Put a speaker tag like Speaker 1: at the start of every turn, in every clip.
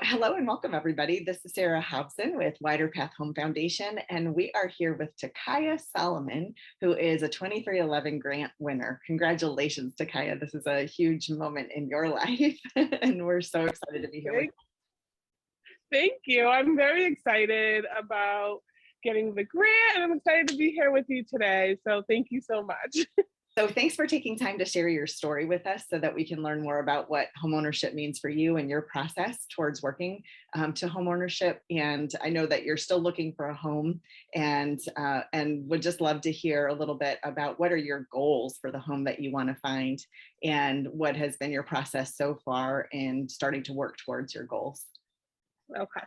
Speaker 1: Hello and welcome, everybody. This is Sarah Hobson with Wider Path Home Foundation, and we are here with Takaya Solomon, who is a 2311 grant winner. Congratulations, Takaya. This is a huge moment in your life, and we're so excited to be here with you.
Speaker 2: Thank you. I'm very excited about getting the grant, and I'm excited to be here with you today. So thank you so much.
Speaker 1: So thanks for taking time to share your story with us so that we can learn more about what homeownership means for you and your process towards working to homeownership. And I know that you're still looking for a home and would just love to hear a little bit about what are your goals for the home that you want to find and what has been your process so far in starting to work towards your goals.
Speaker 2: Okay.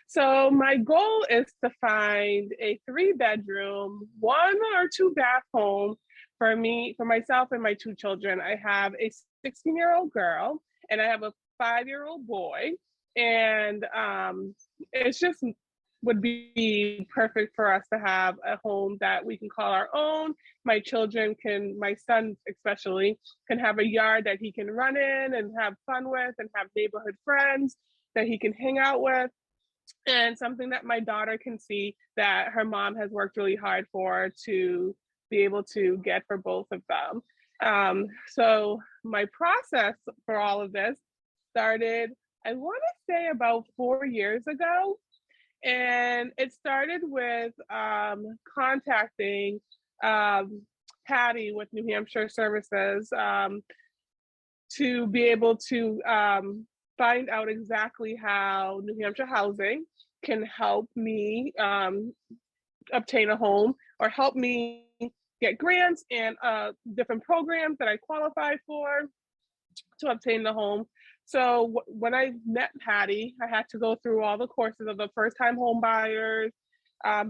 Speaker 2: So my goal is to find a 3-bedroom, 1 or 2 bath home for me, for myself and my 2 children. I have a 16-year-old girl and I have a 5-year-old boy. And it's just would be perfect for us to have a home that we can call our own. My children can, my son especially, can have a yard that he can run in and have fun with and have neighborhood friends that he can hang out with, and something that my daughter can see that her mom has worked really hard for to be able to get for both of them. So my process for all of this started, I want to say about 4 years ago. And it started with contacting Patty with New Hampshire Services to be able to find out exactly how New Hampshire Housing can help me obtain a home or help me get grants and different programs that I qualify for to obtain the home. So when I met Patty, I had to go through all the courses of the first-time home buyers,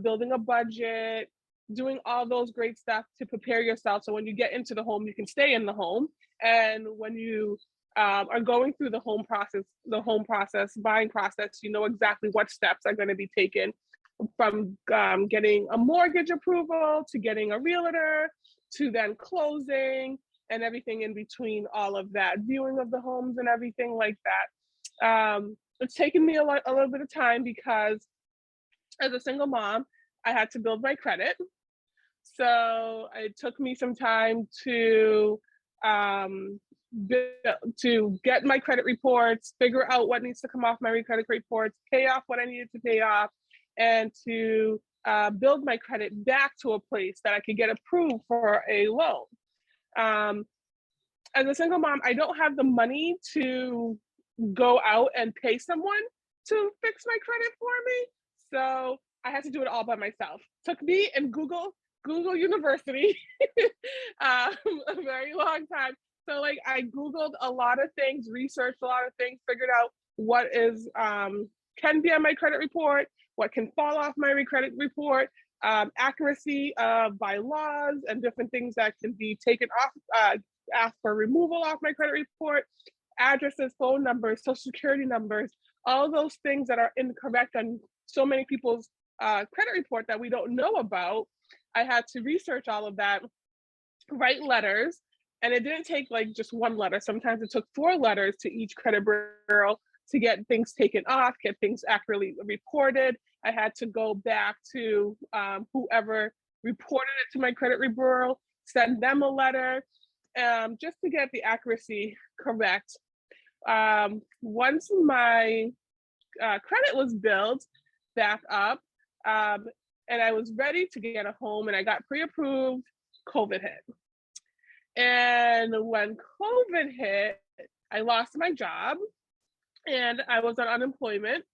Speaker 2: building a budget, doing all those great stuff to prepare yourself so when you get into the home, you can stay in the home. And when you are going through the home process, buying process, you know exactly what steps are going to be taken, from getting a mortgage approval to getting a realtor to then closing and everything in between, all of that, viewing of the homes and everything like that. It's taken me a little bit of time because as a single mom, I had to build my credit. So it took me some time to get my credit reports, figure out what needs to come off my credit reports, pay off what I needed to pay off, and to build my credit back to a place that I could get approved for a loan. As a single mom, I don't have the money to go out and pay someone to fix my credit for me. So I had to do it all by myself. Took me and Google University a very long time. So like I Googled a lot of things, researched a lot of things, figured out what is can be on my credit report, what can fall off my credit report, accuracy of bylaws and different things that can be taken off, asked for removal off my credit report, addresses, phone numbers, social security numbers, all those things that are incorrect on so many people's credit report that we don't know about. I had to research all of that, write letters, and it didn't take like just one letter. Sometimes it took 4 letters to each credit bureau to get things taken off, get things accurately reported. I had to go back to whoever reported it to my credit bureau, send them a letter, just to get the accuracy correct. Once my credit was built back up, and I was ready to get a home and I got pre-approved, COVID hit. And when COVID hit, I lost my job and I was on unemployment.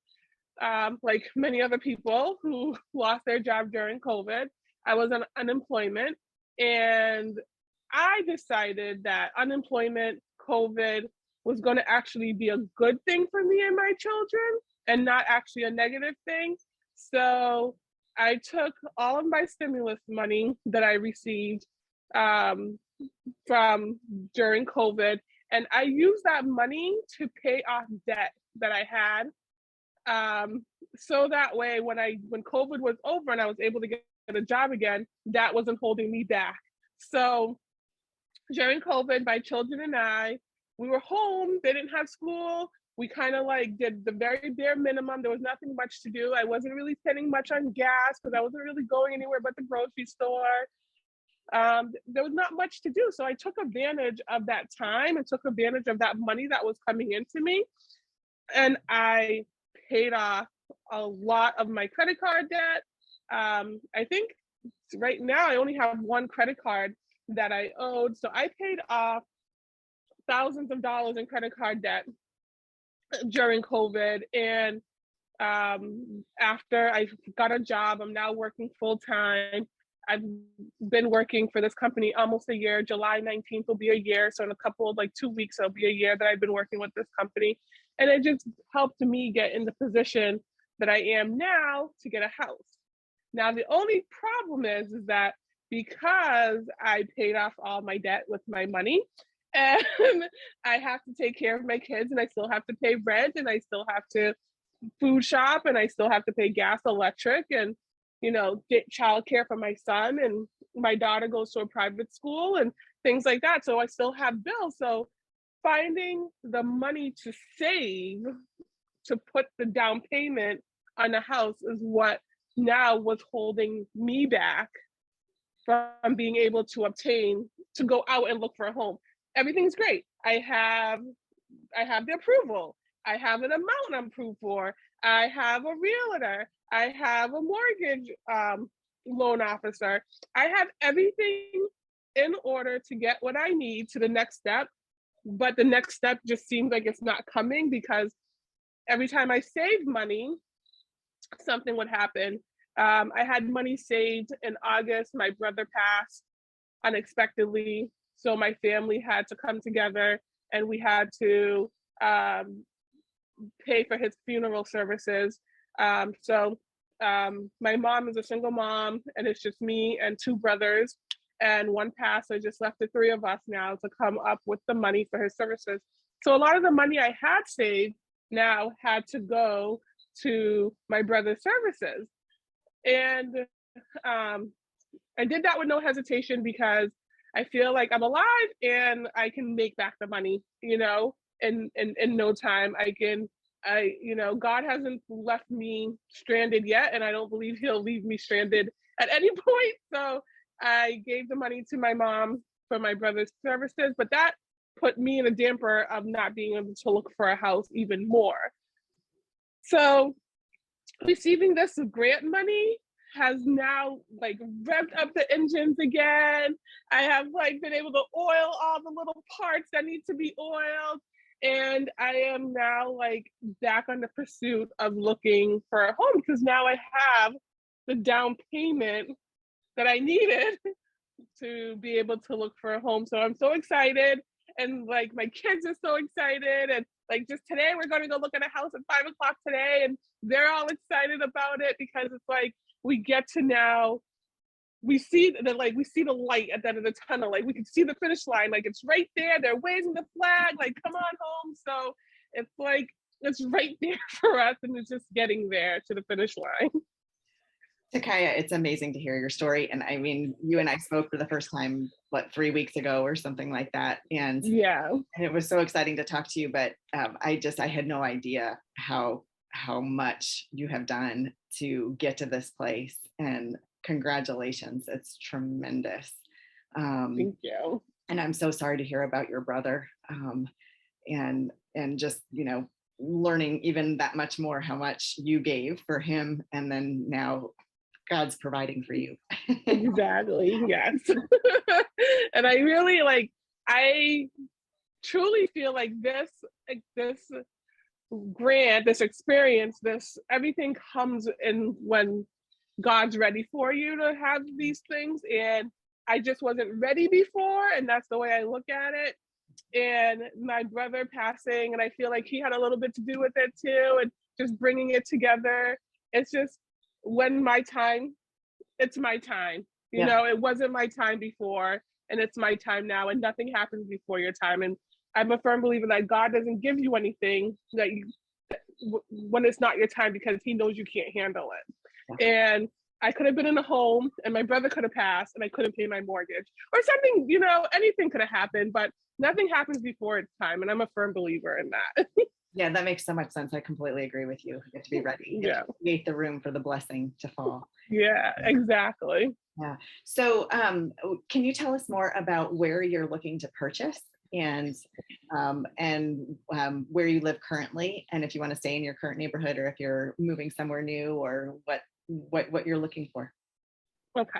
Speaker 2: Like many other people who lost their job during COVID, I was on unemployment, and I decided that unemployment, COVID, was going to actually be a good thing for me and my children and not actually a negative thing. So I took all of my stimulus money that I received from during COVID, and I used that money to pay off debt that I had. So that way, when COVID was over and I was able to get a job again, that wasn't holding me back. So during COVID, my children and I, we were home. They didn't have school. We kind of like did the very bare minimum. There was nothing much to do. I wasn't really spending much on gas because I wasn't really going anywhere but the grocery store. There was not much to do. So I took advantage of that time and took advantage of that money that was coming into me. And I paid off a lot of my credit card debt. I think right now I only have one credit card that I owed. So I paid off thousands of dollars in credit card debt during COVID. And after I got a job, I'm now working full time. I've been working for this company almost a year. July 19th will be a year. So in a couple of like 2 weeks, it'll be a year that I've been working with this company. And it just helped me get in the position that I am now to get a house. Now, the only problem is that because I paid off all my debt with my money, and I have to take care of my kids, and I still have to pay rent, and I still have to food shop, and I still have to pay gas, electric, and get childcare for my son, and my daughter goes to a private school and things like that. So I still have bills. So finding the money to save to put the down payment on a house is what now was holding me back from being able to go out and look for a home. Everything's great. I have the approval. I have an amount I'm approved for. I have a realtor. I have a mortgage loan officer. I have everything in order to get what I need to the next step. But the next step just seems like it's not coming because every time I save money, something would happen. I had money saved in August. My brother passed unexpectedly. So my family had to come together and we had to pay for his funeral services. My mom is a single mom and it's just me and two brothers and one pastor. Just left the three of us now to come up with the money for his services. So a lot of the money I had saved now had to go to my brother's services. And I did that with no hesitation because I feel like I'm alive and I can make back the money, in no time. God hasn't left me stranded yet, and I don't believe he'll leave me stranded at any point. So I gave the money to my mom for my brother's services, but that put me in a damper of not being able to look for a house even more. So receiving this grant money has now revved up the engines again. I have been able to oil all the little parts that need to be oiled. And I am now back on the pursuit of looking for a home because now I have the down payment that I needed to be able to look for a home. So I'm so excited. And my kids are so excited. And just today, we're going to go look at a house at 5:00 today. And they're all excited about it because it's we get to now, we see the light at the end of the tunnel. We can see the finish line. It's right there. They're waving the flag. Come on home. So it's it's right there for us. And it's just getting there to the finish line.
Speaker 1: Takaya, it's amazing to hear your story. And I mean, you and I spoke for the first time, 3 weeks ago or something like that. And
Speaker 2: yeah,
Speaker 1: it was so exciting to talk to you, but I had no idea how much you have done to get to this place. And congratulations. It's tremendous.
Speaker 2: Thank you.
Speaker 1: And I'm so sorry to hear about your brother. And just, learning even that much more how much you gave for him. And then now God's providing for you.
Speaker 2: Exactly. Yes. And I really I truly feel this grant, this experience, everything comes in when God's ready for you to have these things. And I just wasn't ready before. And that's the way I look at it. And my brother passing, and I feel like he had a little bit to do with it too. And just bringing it together. It's just when my time, it's my time. It wasn't my time before, and it's my time now. And nothing happens before your time. And I'm a firm believer that God doesn't give you anything when it's not your time because he knows you can't handle it. Yeah. And I could have been in a home and my brother could have passed and I couldn't pay my mortgage or something, anything could have happened, but nothing happens before its time. And I'm a firm believer in that.
Speaker 1: Yeah, that makes so much sense. I completely agree with you. You have to be ready. You have
Speaker 2: Yeah,
Speaker 1: to create the room for the blessing to fall.
Speaker 2: yeah, exactly.
Speaker 1: Yeah. So, can you tell us more about where you're looking to purchase and where you live currently, and if you want to stay in your current neighborhood or if you're moving somewhere new, or what you're looking for?
Speaker 2: Okay.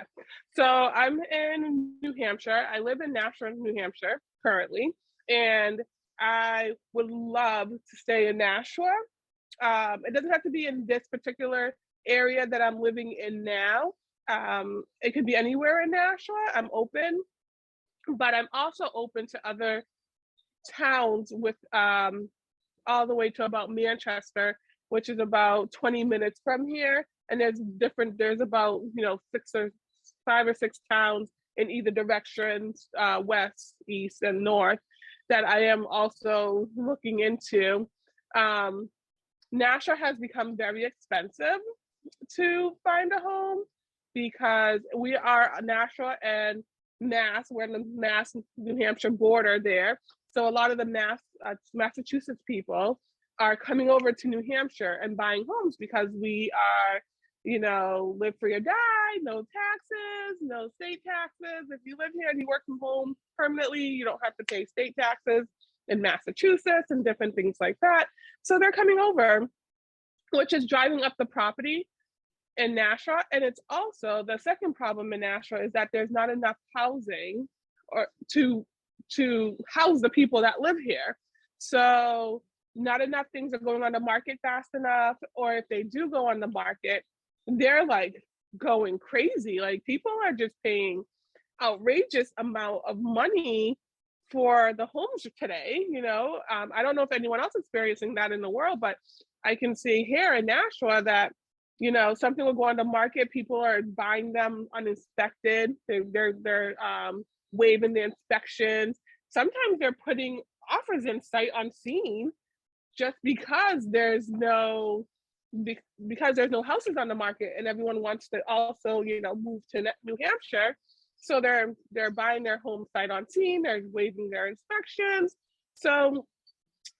Speaker 2: So I'm in New Hampshire. I live in Nashua, New Hampshire currently, and I would love to stay in Nashua. It doesn't have to be in this particular area that I'm living in now. It could be anywhere in Nashua. I'm open, but I'm also open to other towns with all the way to about Manchester, which is about 20 minutes from here. And there's about, five or six towns in either direction, west, east, and north, that I am also looking into. Um, Nashua has become very expensive to find a home because we are Nashua and Mass. We're in the Mass New Hampshire border there. So a lot of the Massachusetts people are coming over to New Hampshire and buying homes because we are, live free or die, no taxes, no state taxes. If you live here and you work from home permanently, you don't have to pay state taxes in Massachusetts and different things like that. So they're coming over, which is driving up the property in Nashua. And it's also the second problem in Nashua is that there's not enough housing or to house the people that live here. So not enough things are going on the market fast enough, or if they do go on the market, they're like going crazy. Like people are just paying outrageous amount of money for the homes today. I don't know if anyone else is experiencing that in the world, but I can see here in Nashua that something will go on the market, people are buying them uninspected. They're waiving the inspections. Sometimes they're putting offers in sight unseen just because there's no houses on the market, and everyone wants to also move to New Hampshire. So they're buying their home sight unseen. They're waiving their inspections. So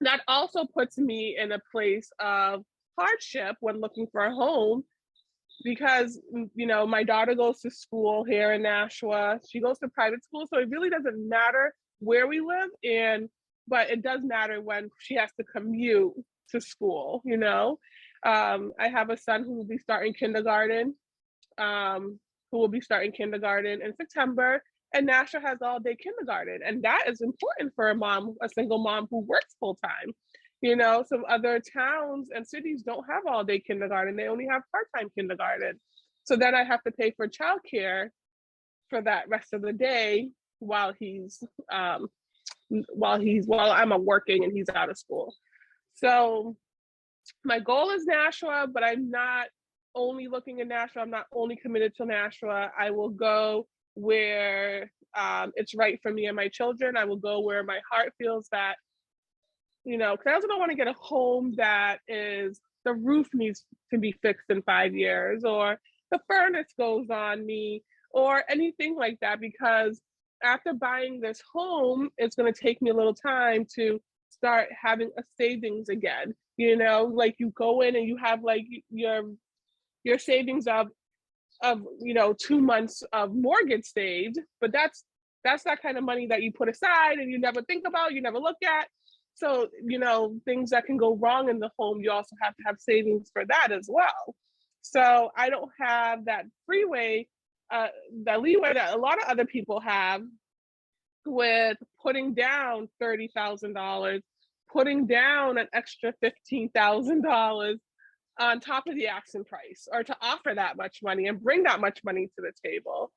Speaker 2: that also puts me in a place of hardship when looking for a home because my daughter goes to school here in Nashua. She goes to private school, so it really doesn't matter where we live in, but it does matter when she has to commute to school. I have a son who will be starting kindergarten, in September, and Nashua has all-day kindergarten, and that is important for a single mom who works full-time. Some other towns and cities don't have all-day kindergarten. They only have part-time kindergarten. So then I have to pay for childcare for that rest of the day while I'm working and he's out of school. So my goal is Nashua, but I'm not only looking at Nashua. I'm not only committed to Nashua. I will go where it's right for me and my children. I will go where my heart feels that, because I also don't want to get a home that is the roof needs to be fixed in 5 years, or the furnace goes on me, or anything like that, because after buying this home, it's going to take me a little time to start having a savings again. Like you go in and you have like your savings of 2 months of mortgage saved, but that's that kind of money that you put aside and you never think about, you never look at. So things that can go wrong in the home, you also have to have savings for that as well. So I don't have that the leeway that a lot of other people have with putting down $30,000, putting down an extra $15,000 on top of the asking price, or to offer that much money and bring that much money to the table.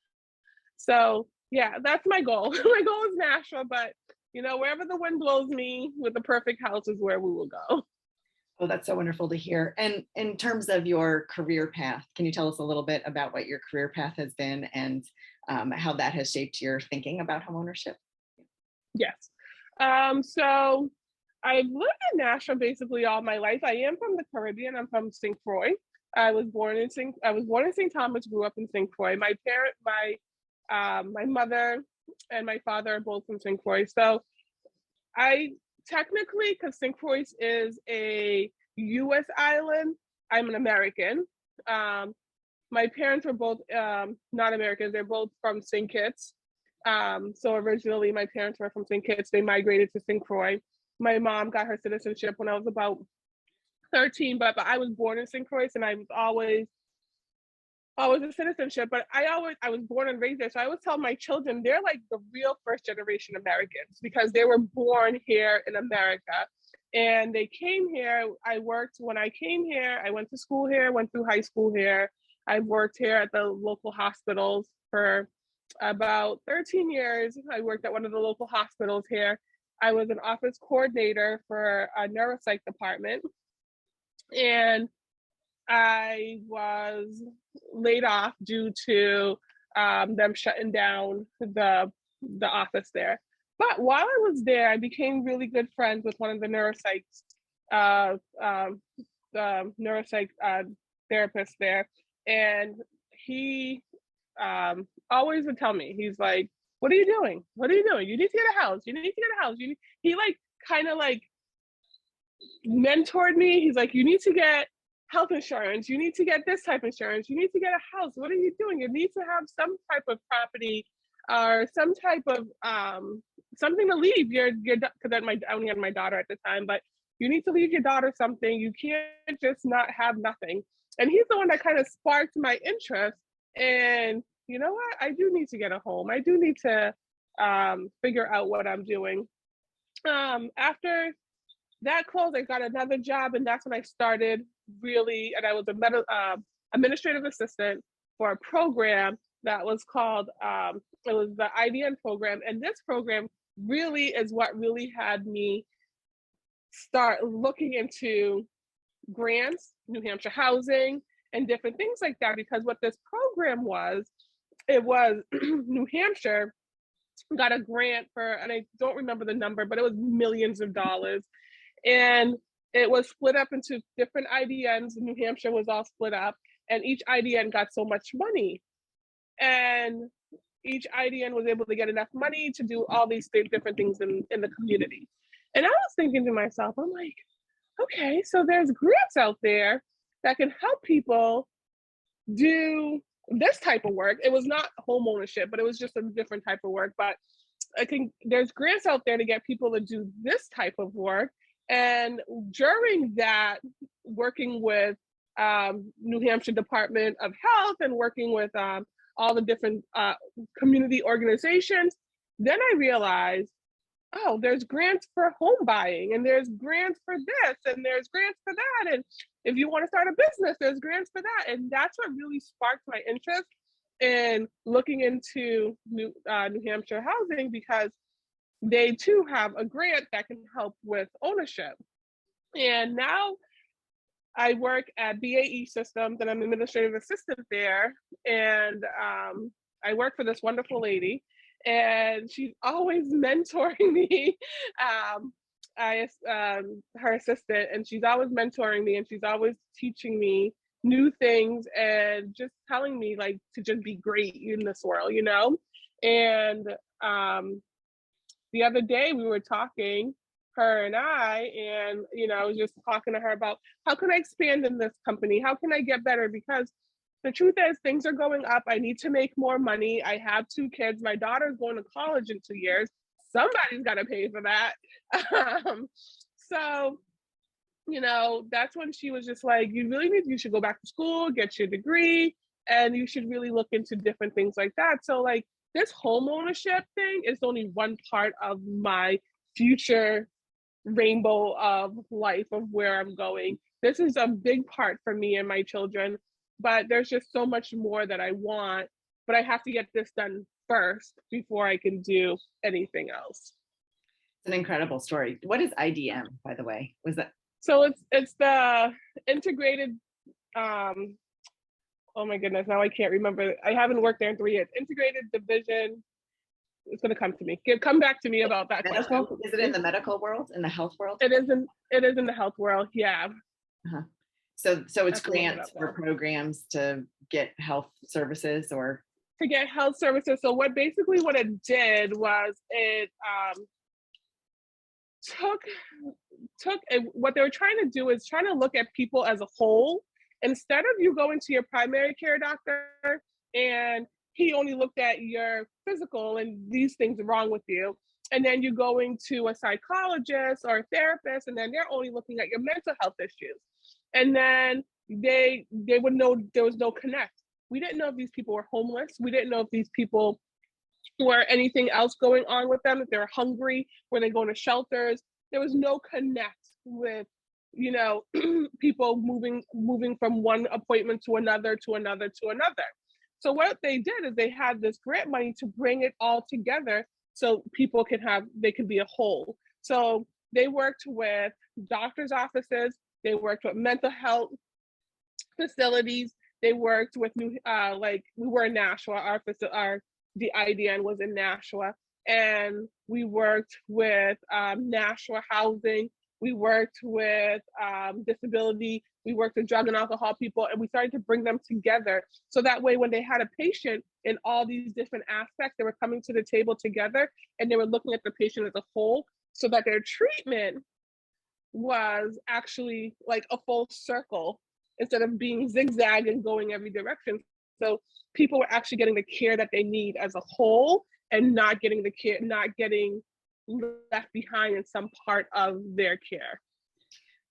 Speaker 2: So yeah, that's my goal. My goal is Nashua, but wherever the wind blows me with the perfect house is where we will go.
Speaker 1: Oh, that's so wonderful to hear. And in terms of your career path, can you tell us a little bit about what your career path has been and how that has shaped your thinking about homeownership?
Speaker 2: Yes. So I've lived in Nashua basically all my life. I am from the Caribbean. I'm from St. Croix. I was born in St. Thomas, grew up in St. Croix. My mother and my father are both from St. Croix. So I technically, because St. Croix is a U.S. island, I'm an American. My parents were both not Americans. They're both from St. Kitts. So originally, my parents were from St. Kitts. They migrated to St. Croix. My mom got her citizenship when I was about 13, but I was born in St. Croix, and I was always a citizenship. But I was born and raised there. So I always tell my children they're like the real first generation Americans because they were born here in America. And they came here. When I came here, I went to school here, went through high school here. I worked here at the local hospitals for about 13 years. I worked at one of the local hospitals here. I was an office coordinator for a neuropsych department. And I was laid off due to them shutting down the office there. But while I was there, I became really good friends with one of the neuropsych therapists there, and he always would tell me, he's like, "What are you doing? What are you doing? You need to get a house. You need to get a house." He like kind of like mentored me. He's like, "You need to get health insurance. You need to get this type of insurance. You need to get a house. What are you doing? You need to have some type of property or some type of something to leave your because I only had my daughter at the time, but you need to leave your daughter something. You can't just not have nothing." And he's the one that kind of sparked my interest. And you know what? I do need to get a home. I do need to figure out what I'm doing. After that closed, I got another job, and that's when I started really. And I was a administrative assistant for a program that was called. It was the IDN program, and this program really is what really had me start looking into grants, New Hampshire housing, and different things like that. Because what this program was, it was New Hampshire got a grant for, and I don't remember the number, but it was millions of dollars. And it was split up into different IDNs. New Hampshire was all split up, and each IDN got so much money. And each IDN was able to get enough money to do all these different things in the community. And I was thinking to myself, I'm like, okay, so there's grants out there that can help people do this type of work. It was not home ownership, but it was just a different type of work. But I think there's grants out there to get people to do this type of work. And during that, working with New Hampshire Department of Health and working with all the different community organizations, then I realized, oh, there's grants for home buying, and there's grants for this, and there's grants for that. And if you want to start a business, there's grants for that. And that's what really sparked my interest in looking into New Hampshire housing, because they too have a grant that can help with ownership. And now I work at BAE Systems, and I'm an administrative assistant there. And I work for this wonderful lady, and she's always mentoring me. Her assistant, and she's always mentoring me, and she's always teaching me new things and just telling me like to just be great in this world, you know? And the other day we were talking, her and I was just talking to her about how can I expand in this company? How can I get better? Because the truth is things are going up. I need to make more money. I have 2 kids. My daughter's going to college in 2 years. Somebody's got to pay for that. So, that's when she was just like, you should go back to school, get your degree, and you should really look into different things like that. So like this home ownership thing is only one part of my future rainbow of life of where I'm going. This is a big part for me and my children, but there's just so much more that I want, but I have to get this done first before I can do anything else.
Speaker 1: It's an incredible story. What is IDM, by the way? Was that?
Speaker 2: So it's the integrated, oh my goodness, now I can't remember. I haven't worked there in 3 years. Integrated division. It's going to come to me. Come back to me about that question.
Speaker 1: Is it in the medical world, in the health world?
Speaker 2: It is in the health world. Yeah.
Speaker 1: Uh-huh. So it's grants or programs to get health services or
Speaker 2: to get health services. So what it did was took what they were trying to do is trying to look at people as a whole. Instead of you going to your primary care doctor and he only looked at your physical and these things are wrong with you, and then you going to a psychologist or a therapist and then they're only looking at your mental health issues, and then they would know there was no connect. We didn't know if these people were homeless. We didn't know if these people or anything else going on with them, if they were hungry, were they going to shelters. There was no connect with, you know, people moving from one appointment to another to another to another. So what they did is they had this grant money to bring it all together so people they can be a whole. So they worked with doctors' offices, they worked with mental health facilities, they worked with like we were in Nashua, the IDN was in Nashua, and we worked with Nashua Housing, we worked with disability, we worked with drug and alcohol people, and we started to bring them together. So that way, when they had a patient in all these different aspects, they were coming to the table together and they were looking at the patient as a whole so that their treatment was actually like a full circle instead of being zigzag and going every direction. So people were actually getting the care that they need as a whole and not getting left behind in some part of their care.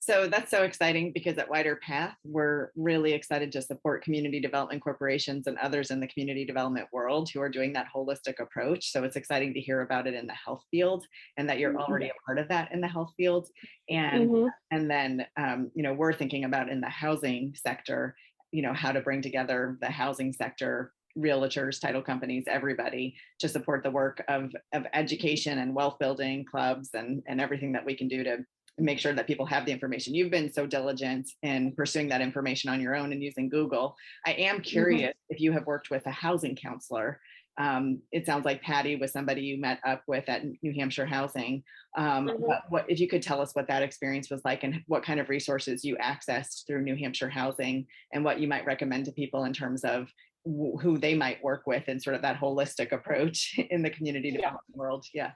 Speaker 1: So that's so exciting because at Wider Path, we're really excited to support community development corporations and others in the community development world who are doing that holistic approach. So it's exciting to hear about it in the health field and that you're already a part of that in the health field. And then, you know, we're thinking about in the housing sector, you know, how to bring together the housing sector, realtors, title companies, everybody to support the work of education and wealth building clubs and everything that we can do to make sure that people have the information. You've been so diligent in pursuing that information on your own and using Google. I am curious if you have worked with a housing counselor. It sounds like Patty was somebody you met up with at New Hampshire Housing. What if you could tell us what that experience was like and what kind of resources you accessed through New Hampshire Housing and what you might recommend to people in terms of who they might work with and sort of that holistic approach in the community development world. Yeah.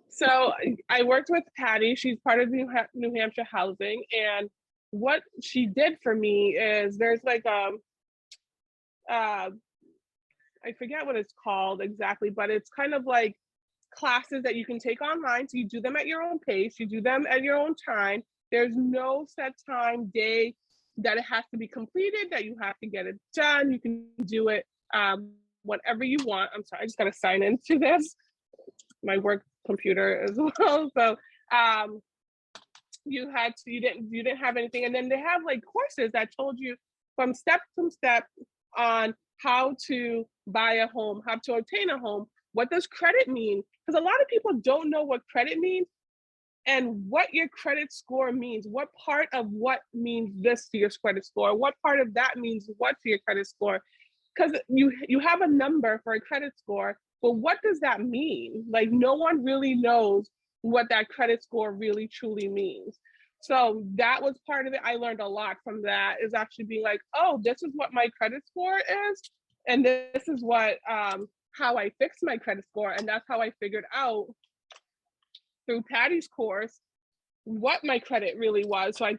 Speaker 2: So I worked with Patty. She's part of New Hampshire Housing. And what she did for me is there's like, I forget what it's called exactly, but it's kind of like classes that you can take online. So you do them at your own pace, you do them at your own time. There's no set time, day that it has to be completed, that you have to get it done. You can do it whatever you want. I'm sorry, I just got to sign into this. My work computer as well. So you didn't have anything. And then they have like courses that told you from step to step on how to buy a home, how to obtain a home. What does credit mean? Because a lot of people don't know what credit means and what your credit score means. What part of what means this to your credit score? What part of that means what to your credit score? Because you have a number for a credit score, but what does that mean? Like no one really knows what that credit score really truly means. So that was part of it. I learned a lot from that, is actually being like, oh, this is what my credit score is. And this is what how I fixed my credit score. And that's how I figured out through Patty's course what my credit really was. So I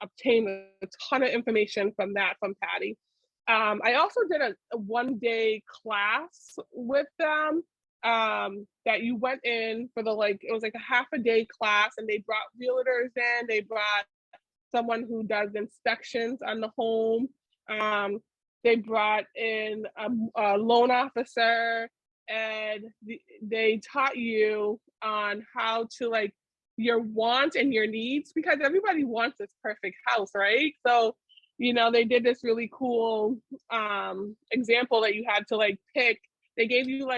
Speaker 2: obtained a ton of information from Patty. I also did a 1-day class with them that you went in for it was like a half a day class, and they brought realtors in, they brought someone who does inspections on the home. They brought in a loan officer, and they taught you on how to your wants and your needs, because everybody wants this perfect house, right? So, they did this really cool example that you had to pick. They gave you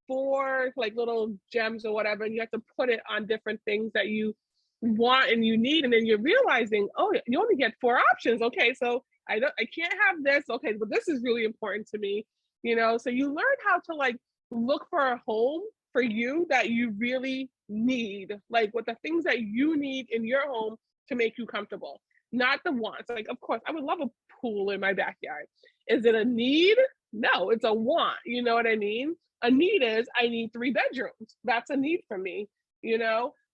Speaker 2: 4 little gems or whatever, and you have to put it on different things that you want and you need, and then you're realizing, oh, you only get 4 options. Okay, so I can't have this. Okay, but this is really important to me. So you learn how to look for a home for you that you really need, what the things that you need in your home to make you comfortable, not the wants. Of course, I would love a pool in my backyard. Is it a need? No, it's a want. You know what I mean? A need is I need 3 bedrooms. That's a need for me.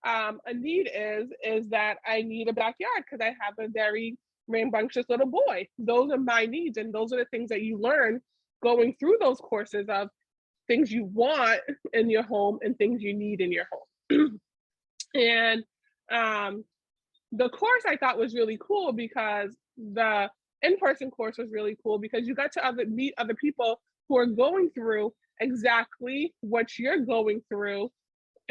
Speaker 2: a need is that I need a backyard because I have a very rambunctious little boy. Those are my needs, and those are the things that you learn going through those courses of things you want in your home and things you need in your home. And um, the course I thought was really cool because the in-person course was really cool because you got to meet other people who are going through exactly what you're going through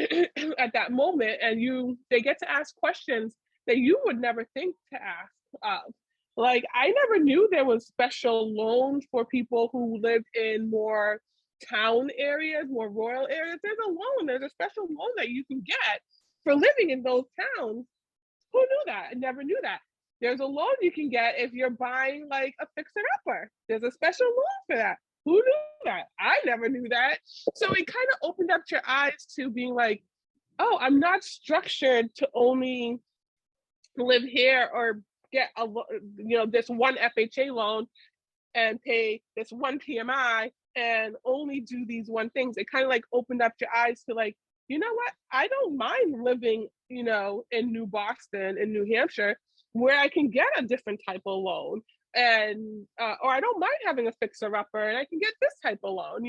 Speaker 2: at that moment, and they get to ask questions that you would never think to ask of. Like, I never knew there was special loans for people who lived in more town areas, more rural areas. There's a special loan that you can get for living in those towns. Who knew that? I never knew that. There's a loan you can get if you're buying like a fixer-upper. There's a special loan for that. Who knew that? I never knew that. So it kind of opened up your eyes to being like, oh, I'm not structured to only live here or get this one FHA loan and pay this one PMI and only do these one things. It kind of like opened up your eyes to like, you know what? I don't mind living, in New Boston, in New Hampshire, where I can get a different type of loan. And, or I don't mind having a fixer upper and I can get this type of loan.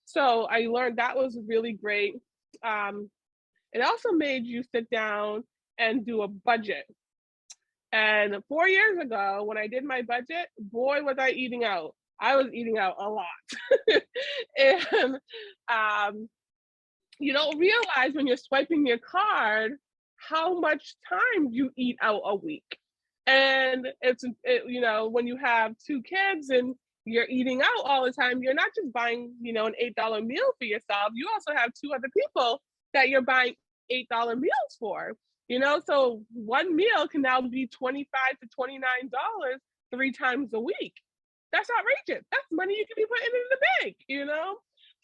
Speaker 2: So I learned that was really great. It also made you sit down and do a budget. And 4 years ago, when I did my budget, boy, was I eating out. I was eating out a lot. And you don't realize when you're swiping your card how much time you eat out a week. And when you have two kids and you're eating out all the time, you're not just buying, an $8 meal for yourself. You also have two other people that you're buying $8 meals for. So one meal can now be $25 to $29 3 times a week. That's outrageous. That's money you can be putting in the bank.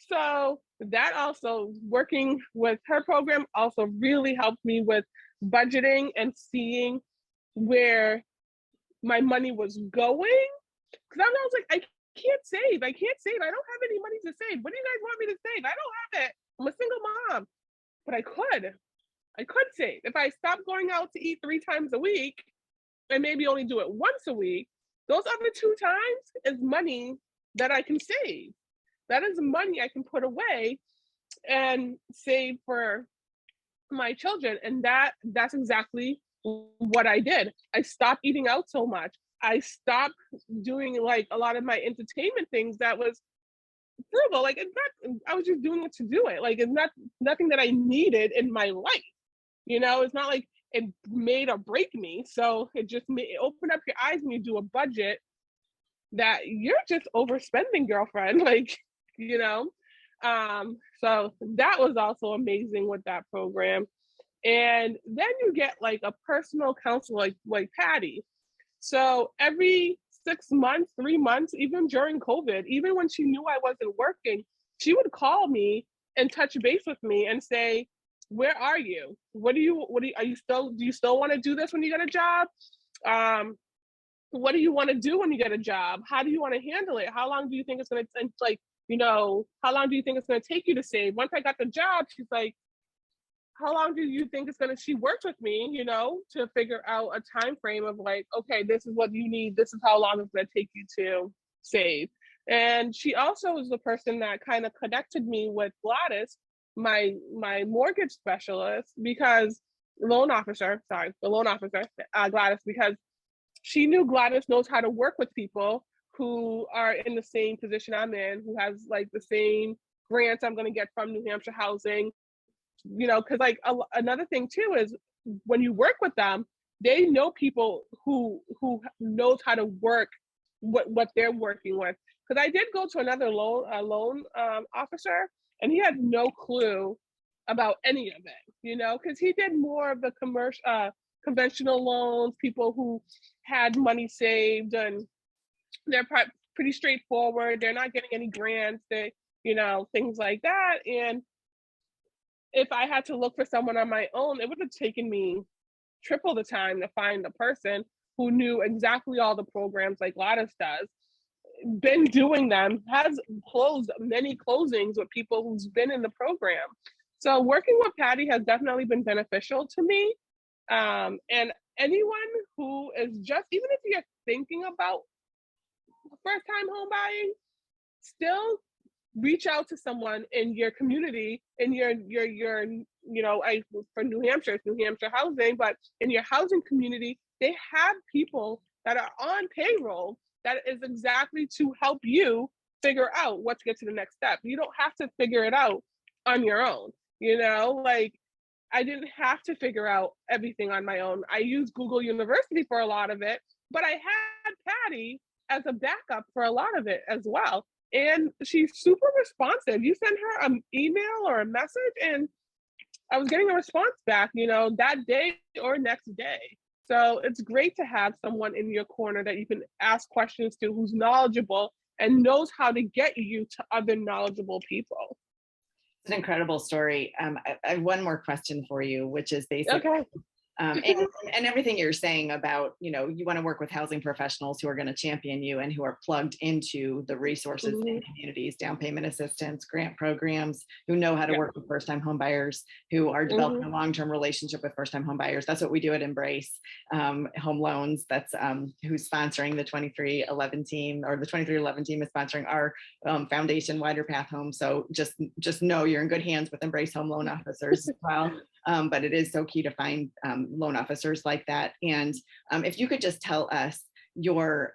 Speaker 2: So that also, working with her program also really helped me with budgeting and seeing where my money was going. Because I was like, I can't save. I don't have any money to save. What do you guys want me to save? I don't have it. I'm a single mom. But I could save. If I stopped going out to eat 3 times a week and maybe only do it once a week, those other 2 times is money that I can save. That is money I can put away and save for my children. And that's exactly what I did. I stopped eating out so much. I stopped doing like a lot of my entertainment things that was frugal. Like, I was just doing it to do it. Like, it's nothing that I needed in my life. It's not like it made or break me. So it opened up your eyes when you do a budget that you're just overspending, girlfriend. Like, so that was also amazing with that program. And then you get like a personal counselor like Patty. So every 6 months, 3 months, even during COVID, even when she knew I wasn't working, she would call me and touch base with me and say, where are you? Do you still want to do this when you get a job? What do you want to do when you get a job? How do you want to handle it? How long do you think it's going to, how long do you think it's going to take you to save? Once I got the job, she's like, how long do you think it's going to, she worked with me, to figure out a time frame of like, okay, this is what you need. This is how long it's going to take you to save. And she also was the person that kind of connected me with Gladys, my mortgage specialist, because the loan officer, Gladys, because she knew Gladys knows how to work with people who are in the same position I'm in, who has like the same grants I'm going to get from New Hampshire Housing, because like another thing too is when you work with them, they know people who knows how to work what they're working with. Because I did go to another loan officer, and he had no clue about any of it, because he did more of the conventional loans, people who had money saved, and they're pretty straightforward. They're not getting any grants, things like that. And if I had to look for someone on my own, it would have taken me triple the time to find the person who knew exactly all the programs like Gladys does, been doing them, has closed many closings with people who's been in the program. So working with Patty has definitely been beneficial to me. And anyone who is just, even if you're thinking about first time home buying, still reach out to someone in your community, in I for New Hampshire, it's New Hampshire housing, but in your housing community, they have people that are on payroll that is exactly to help you figure out what to get to the next step. You don't have to figure it out on your own. Like I didn't have to figure out everything on my own. I used Google University for a lot of it, but I had Patty as a backup for a lot of it as well. And she's super responsive. You send her an email or a message, and I was getting a response back, that day or next day. So it's great to have someone in your corner that you can ask questions to who's knowledgeable and knows how to get you to other knowledgeable people.
Speaker 1: It's an incredible story. I have one more question for you, which is basically,
Speaker 2: Okay.
Speaker 1: and everything you're saying about, you want to work with housing professionals who are going to champion you and who are plugged into the resources in communities, down payment assistance, grant programs, who know how to work with first-time home buyers, who are developing a long-term relationship with first-time home buyers. That's what we do at Embrace Home Loans. That's who's sponsoring the 2311 team, or the 2311 team is sponsoring our foundation, Wider Path Home. So just know you're in good hands with Embrace Home Loan officers as well. But it is so key to find loan officers like that. And if you could just tell us your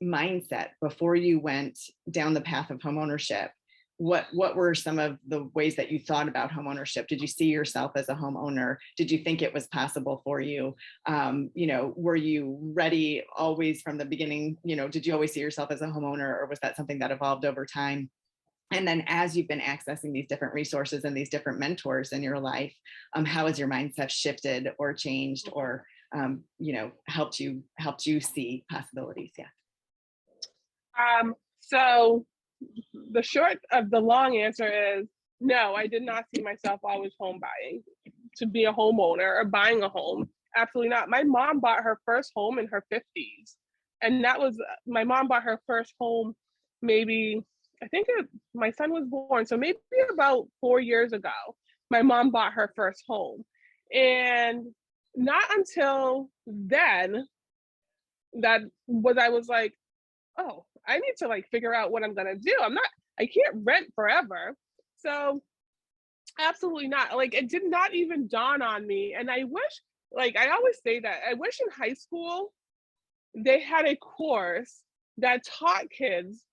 Speaker 1: mindset before you went down the path of homeownership, what were some of the ways that you thought about homeownership? Did you see yourself as a homeowner? Did you think it was possible for you? Were you ready always from the beginning? Did you always see yourself as a homeowner, or was that something that evolved over time? And then as you've been accessing these different resources and these different mentors in your life, how has your mindset shifted or changed, or helped you see possibilities? Yeah.
Speaker 2: So the long answer is no, I did not see myself always home buying, to be a homeowner or buying a home. Absolutely not. My mom bought her first home in her 50s. And my mom bought her first home maybe, my son was born, so maybe about 4 years ago, my mom bought her first home. And not until then I was like, oh, I need to figure out what I'm gonna do. I can't rent forever. So absolutely not. It did not even dawn on me. And I wish, I always say that, I wish in high school they had a course that taught kids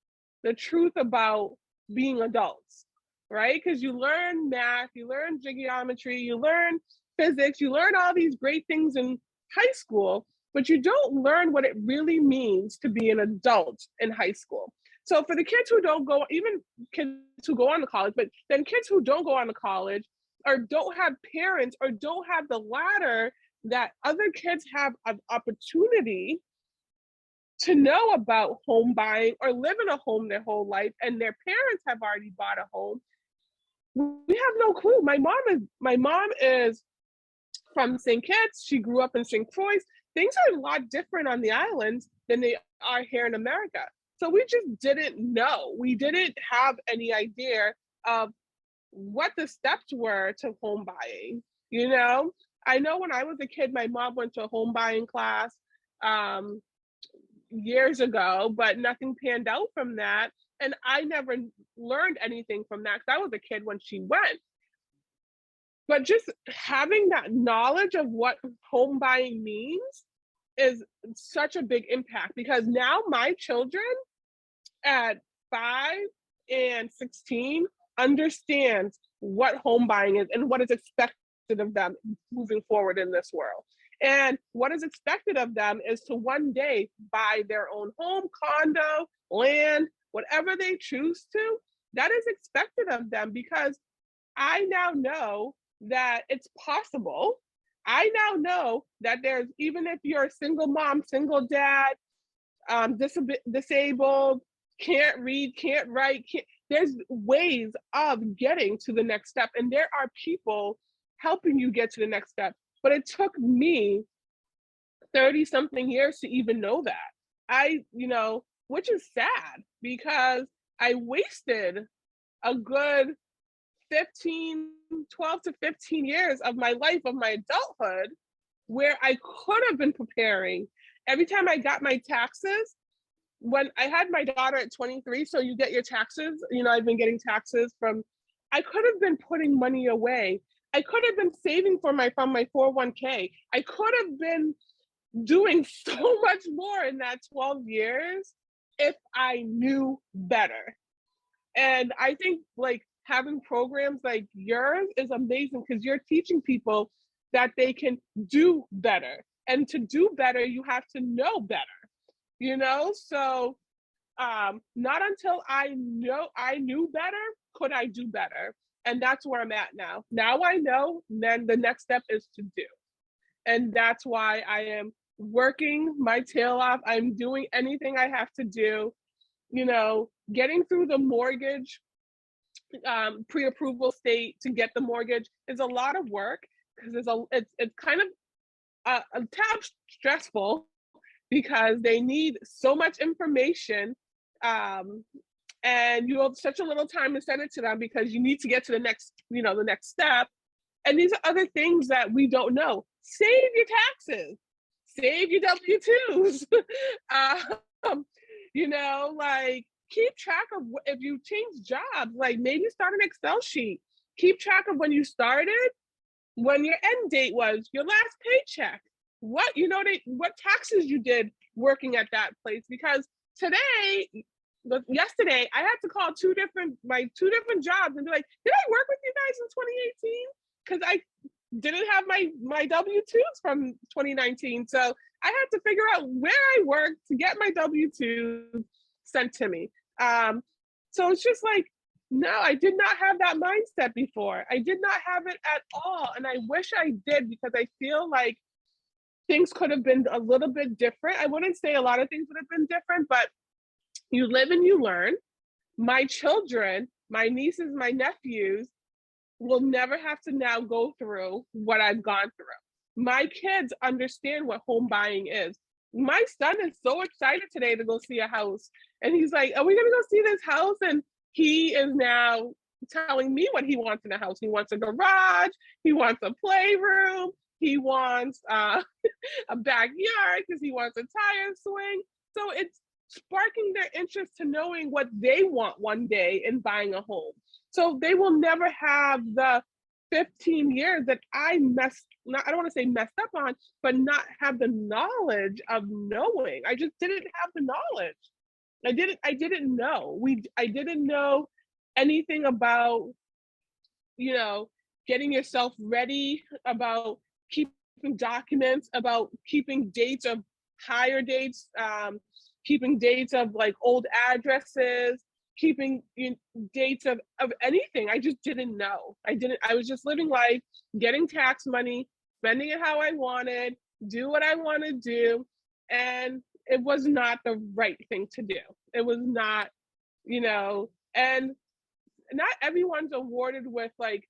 Speaker 2: the truth about being adults, right? Because you learn math, you learn geometry, you learn physics, you learn all these great things in high school, but you don't learn what it really means to be an adult in high school. So for the kids who don't go, even kids who go on to college, but then kids who don't go on to college, or don't have parents, or don't have the ladder that other kids have an opportunity to know about home buying or live in a home their whole life, and their parents have already bought a home, we have no clue. My mom is from St. Kitts. She grew up in St. Croix. Things are a lot different on the islands than they are here in America. So we just didn't know. We didn't have any idea of what the steps were to home buying. I know when I was a kid, my mom went to a home buying class years ago, but nothing panned out from that. And I never learned anything from that because I was a kid when she went. But just having that knowledge of what home buying means is such a big impact, because now my children at 5 and 16 understands what home buying is and what is expected of them moving forward in this world. And what is expected of them is to one day buy their own home, condo, land, whatever they choose to. That is expected of them, because I now know that it's possible. I now know that there's, even if you're a single mom, single dad, disabled, can't read, can't write, there's ways of getting to the next step. And there are people helping you get to the next step. But it took me 30 something years to even know that. Which is sad, because I wasted a good 12 to 15 years of my life, of my adulthood, where I could have been preparing. Every time I got my taxes, when I had my daughter at 23, so you get your taxes, I've been getting taxes I could have been putting money away. I could have been saving from my 401k. I could have been doing so much more in that 12 years if I knew better. And I think like having programs like yours is amazing because you're teaching people that they can do better. And to do better, you have to know better. So not until I knew better could I do better. And that's where I'm at now. Now I know, then the next step is to do. And that's why I am working my tail off. I'm doing anything I have to do, getting through the mortgage pre-approval state to get the mortgage is a lot of work because it's kind of a tad stressful because they need so much information, and you have such a little time to send it to them because you need to get to the next step. And these are other things that we don't know. Save your taxes, save your W-2s. Like keep track of if you change jobs, like maybe start an Excel sheet. Keep track of when you started, when your end date was, your last paycheck, what taxes you did working at that place. Because yesterday, I had to call two different jobs and be like, did I work with you guys in 2018? Because I didn't have my W-2s from 2019. So I had to figure out where I worked to get my W-2s sent to me. So it's just like, no, I did not have that mindset before. I did not have it at all. And I wish I did because I feel like things could have been a little bit different. I wouldn't say a lot of things would have been different, but you live and you learn. My children, my nieces, my nephews will never have to now go through what I've gone through. My kids understand what home buying is. My son is so excited today to go see a house. And he's like, are we going to go see this house? And he is now telling me what he wants in a house. He wants a garage. He wants a playroom. He wants a backyard because he wants a tire swing. So it's sparking their interest to knowing what they want one day in buying a home. So they will never have the 15 years that I don't want to say messed up on, but not have the knowledge of knowing. I just didn't have the knowledge. I didn't know. I didn't know anything about, getting yourself ready, about keeping documents, about keeping dates of hire dates, keeping dates of like old addresses, keeping dates of anything. I just didn't know. I was just living life, getting tax money, spending it how I wanted, do what I want to do. And it was not the right thing to do. It was not, and not everyone's awarded with like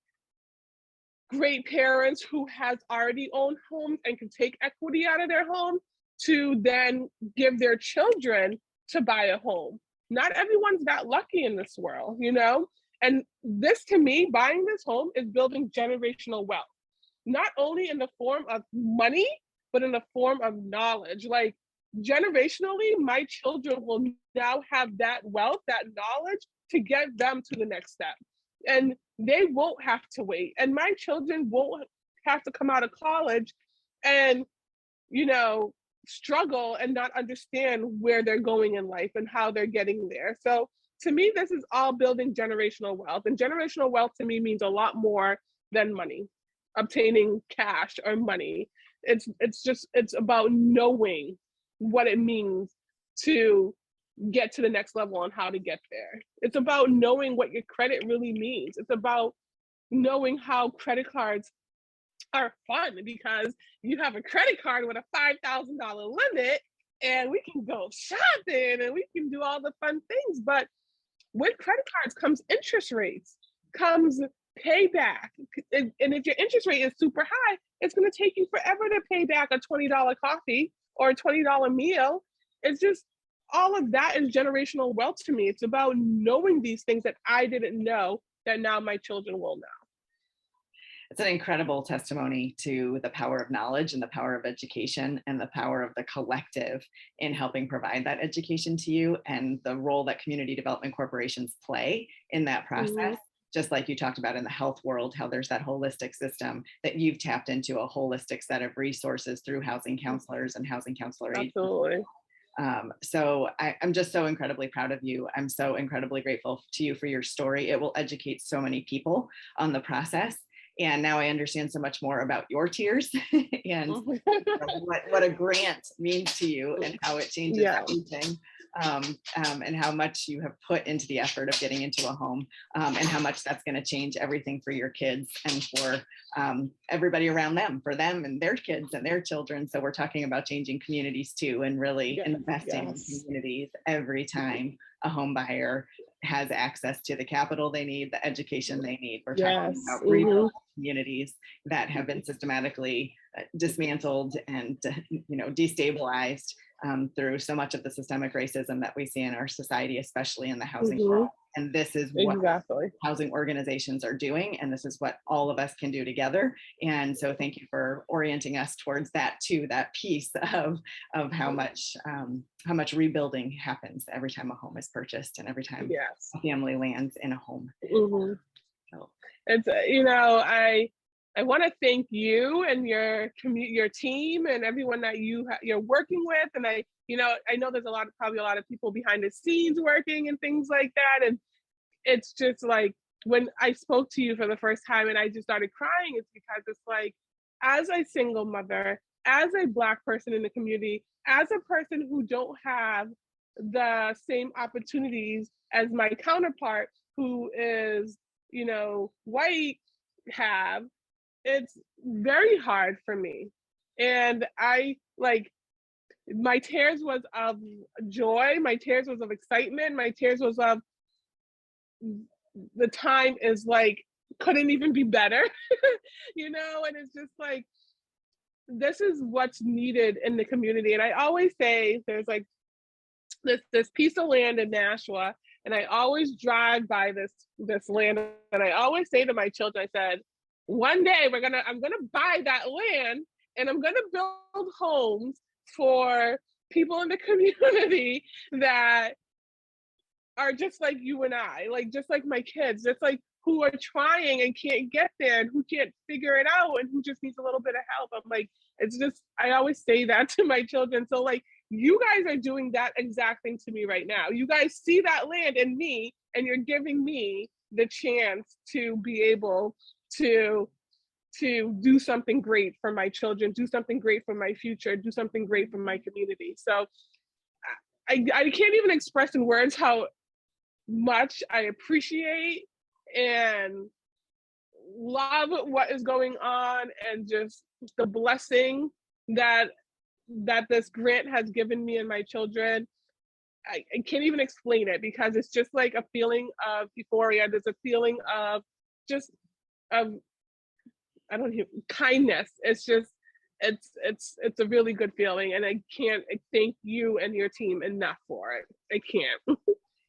Speaker 2: great parents who has already owned homes and can take equity out of their home to then give their children to buy a home. Not everyone's that lucky in this world, And this, to me, buying this home is building generational wealth, not only in the form of money, but in the form of knowledge. Like generationally, my children will now have that wealth, that knowledge to get them to the next step. And they won't have to wait. And my children won't have to come out of college and, struggle and not understand where they're going in life and how they're getting there. So to me, this is all building generational wealth. And generational wealth to me means a lot more than money, obtaining cash or money. It's about knowing what it means to get to the next level and how to get there. It's about knowing what your credit really means. It's about knowing how credit cards are fun because you have a credit card with a $5,000 limit and we can go shopping and we can do all the fun things. But with credit cards comes interest rates, comes payback. And if your interest rate is super high, it's going to take you forever to pay back a $20 coffee or a $20 meal. It's just, all of that is generational wealth to me. It's about knowing these things that I didn't know that now my children will know.
Speaker 1: It's an incredible testimony to the power of knowledge and the power of education and the power of the collective in helping provide that education to you, and the role that community development corporations play in that
Speaker 2: Mhm.
Speaker 1: process. Just like you talked about in the health world, how there's that holistic system that you've tapped into, a holistic set of resources through housing counselors and housing counselor agencies.
Speaker 2: Absolutely.
Speaker 1: So I'm just so incredibly proud of you. I'm so incredibly grateful to you for your story. It will educate so many people on the process. And now I understand so much more about your tears and what a grant means to you and how it changes
Speaker 2: Yeah.
Speaker 1: everything. And how much you have put into the effort of getting into a home, and how much that's going to change everything for your kids and for everybody around them, for them and their kids and their children. So we're talking about changing communities too, and really
Speaker 2: Yeah.
Speaker 1: investing in
Speaker 2: Yes.
Speaker 1: communities every time a home buyer has access to the capital they need, the education they need. We're talking
Speaker 2: Yes.
Speaker 1: about
Speaker 2: Mhm.
Speaker 1: rebuilding communities that have been systematically dismantled and destabilized through so much of the systemic racism that we see in our society, especially in the housing world.
Speaker 2: Mhm.
Speaker 1: And this is what
Speaker 2: Exactly.
Speaker 1: housing organizations are doing, and this is what all of us can do together. And so thank you for orienting us towards that too, that piece of how much rebuilding happens every time a home is purchased and every time
Speaker 2: Yes.
Speaker 1: a family lands in a home.
Speaker 2: Mhm.
Speaker 1: So
Speaker 2: It's I want to thank you and your team and everyone that you're working with, and I know there's probably a lot of people behind the scenes working and things like that, and it's just like when I spoke to you for the first time and I just started crying, it's because it's like, as a single mother, as a Black person in the community, as a person who don't have the same opportunities as my counterpart who is, white have, it's very hard for me. And I like my tears was of joy, my tears was of excitement, my tears was of the time is like couldn't even be better, and it's just like this is what's needed in the community. And I always say there's like this piece of land in Nashua, and I always drive by this land, and I always say to my children, I said, one day I'm gonna buy that land, and I'm gonna build homes for people in the community that are just like you and I, like just like my kids, just like who are trying and can't get there and who can't figure it out and who just needs a little bit of help. I'm like, it's just, I always say that to my children. So like you guys are doing that exact thing to me right now. You guys see that land in me and you're giving me the chance to be able to do something great for my children, do something great for my future, do something great for my community. So I can't even express in words how much I appreciate and love what is going on, and just the blessing that this grant has given me and my children. I can't even explain it because it's just like a feeling of euphoria. There's a feeling of just of I don't know, kindness. It's just it's a really good feeling, and I can't thank you and your team enough for it. I can't.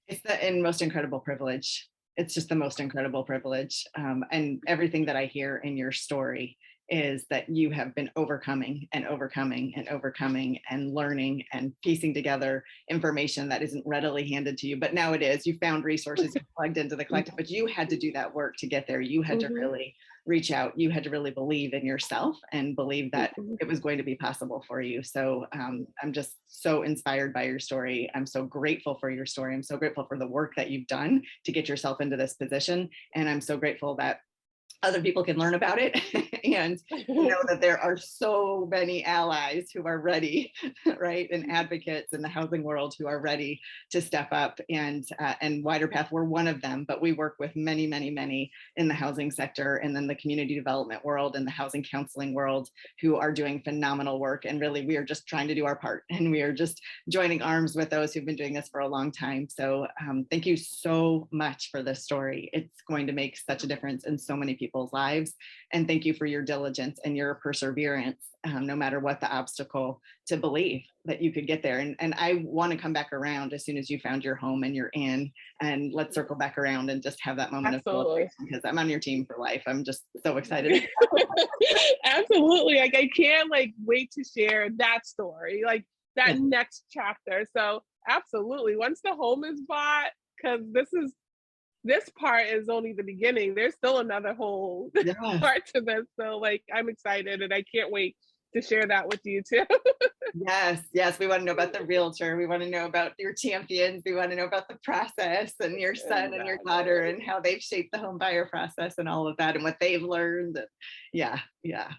Speaker 1: it's the most incredible privilege. It's just the most incredible privilege. And everything that I hear in your story is that you have been overcoming and overcoming and overcoming and learning and piecing together information that isn't readily handed to you. But now it is. You found resources, you plugged into the collective, but you had to do that work to get there. You had to
Speaker 2: Mhm.
Speaker 1: really reach out. You had to really believe in yourself and believe that
Speaker 2: Mhm.
Speaker 1: it was going to be possible for you. So I'm just so inspired by your story. I'm so grateful for your story. I'm so grateful for the work that you've done to get yourself into this position. And I'm so grateful that other people can learn about it and know that there are so many allies who are ready, right, and advocates in the housing world who are ready to step up. And Wider Path, we're one of them, but we work with many, many, many in the housing sector and then the community development world and the housing counseling world who are doing phenomenal work. And really, we are just trying to do our part, and we are just joining arms with those who've been doing this for a long time. So thank you so much for this story. It's going to make such a difference in so many people's people's lives. And thank you for your diligence and your perseverance, no matter what the obstacle, to believe that you could get there. And I want to come back around as soon as you found your home and you're in, and let's circle back around and just have that moment of
Speaker 2: Absolutely.
Speaker 1: celebration, because I'm on your team for life. I'm just so excited.
Speaker 2: Absolutely. Like I can't like wait to share that story, like
Speaker 1: Yeah.
Speaker 2: that next chapter. So absolutely. Once the home is bought, because this part is only the beginning. There's still another whole
Speaker 1: Yes.
Speaker 2: part to this. So like I'm excited and I can't wait to share that with you too.
Speaker 1: Yes, yes. We want to know about the realtor. We want to know about your champions. We want to know about the process and your son and your daughter
Speaker 2: Exactly.
Speaker 1: and how they've shaped the home buyer process and all of that and what they've learned. Yeah, yeah.